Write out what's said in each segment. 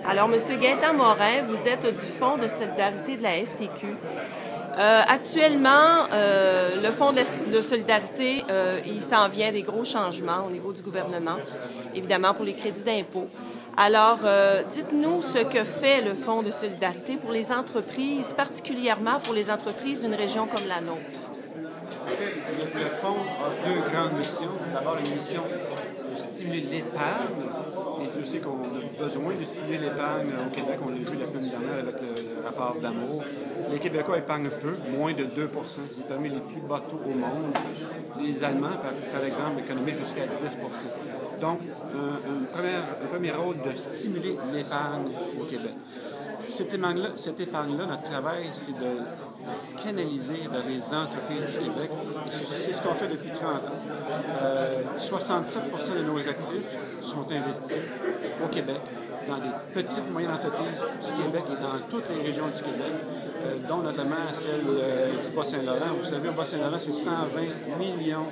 Alors, M. Gaétan Morin, vous êtes du Fonds de solidarité de la FTQ. Actuellement, le Fonds de solidarité, il s'en vient des gros changements au niveau du gouvernement, évidemment pour les crédits d'impôt. Alors, dites-nous ce que fait le Fonds de solidarité pour les entreprises, particulièrement pour les entreprises d'une région comme la nôtre. En fait, le Fonds a deux grandes missions. D'abord, une mission de stimuler l'épargne. Et Dieu sait qu'on a besoin de stimuler l'épargne au Québec. On l'a vu la semaine dernière avec le rapport d'Amour. Les Québécois épargnent peu, moins de 2 C'est parmi les plus bas taux au monde. Les Allemands, par exemple, économisent jusqu'à 10 Donc, un premier rôle de stimuler l'épargne au Québec. Cette épargne-là, notre travail, c'est de canaliser vers les entreprises du Québec. Et c'est ce qu'on fait depuis 30 ans. 67 de nos actifs sont investis au Québec, dans des petites et moyennes entreprises du Québec et dans toutes les régions du Québec, dont notamment celle du Bas-Saint-Laurent. Vous savez, au Bas-Saint-Laurent, c'est 120 millions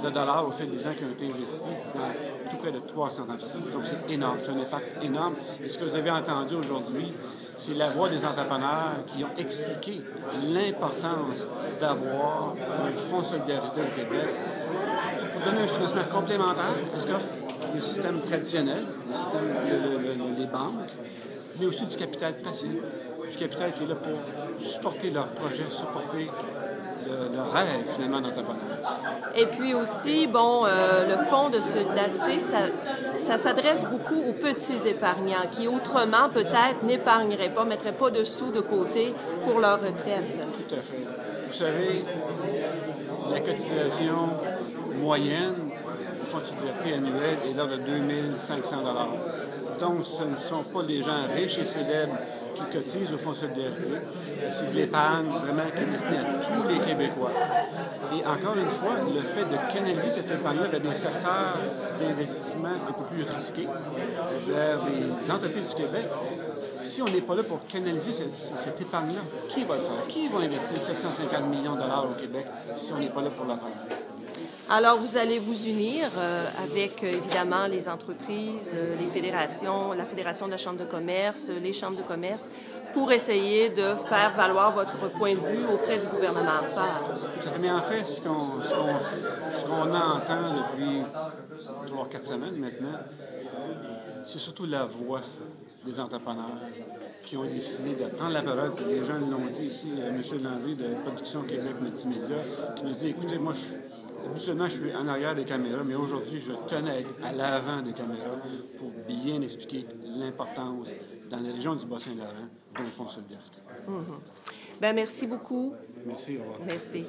de dollars au fil des ans qui ont été investis dans tout près de 300 entreprises. Donc, c'est énorme, c'est un impact énorme. Et ce que vous avez entendu aujourd'hui, c'est la voix des entrepreneurs qui ont expliqué l'importance d'avoir un fonds de solidarité au Québec pour donner un financement complémentaire à ce qu'offrent les systèmes traditionnels, les banques, mais aussi du capital patient, du capital qui est là pour supporter leurs projets, supporter le rêve, finalement, d'entrepreneur. Et puis aussi, le Fonds de solidarité, ça s'adresse beaucoup aux petits épargnants qui, autrement, peut-être, n'épargneraient pas, ne mettraient pas de sous de côté pour leur retraite. Tout à fait. Vous savez, la cotisation moyenne du Fonds de solidarité annuel est l'ordre de 2 500 $. Donc, ce ne sont pas les gens riches et célèbres qui cotisent au Fonds de solidarité. C'est de l'épargne vraiment qui est destinée à tous les Québécois. Et encore une fois, le fait de canaliser cette épargne-là vers des secteurs d'investissement un peu plus risqués, vers des entreprises du Québec, si on n'est pas là pour canaliser cette épargne-là, qui va le faire? Qui va investir 750 millions de dollars au Québec si on n'est pas là pour le faire? Alors, vous allez vous unir avec, évidemment, les entreprises, les fédérations, la Fédération de la Chambre de commerce, les chambres de commerce, pour essayer de faire valoir votre point de vue auprès du gouvernement. Tout à fait. Mais en fait, ce qu'on entend depuis 3-4 semaines maintenant, c'est surtout la voix des entrepreneurs qui ont décidé de prendre la parole. Puis les gens l'ont dit ici, M. Landry de Production Québec Multimédia, qui nous dit, écoutez, moi, habituellement, je suis en arrière des caméras, mais aujourd'hui, je tenais à être à l'avant des caméras pour bien expliquer l'importance dans les régions du Bas-Saint-Laurent d'un fonds de solidarité. Bien, merci beaucoup. Merci, au revoir. Merci.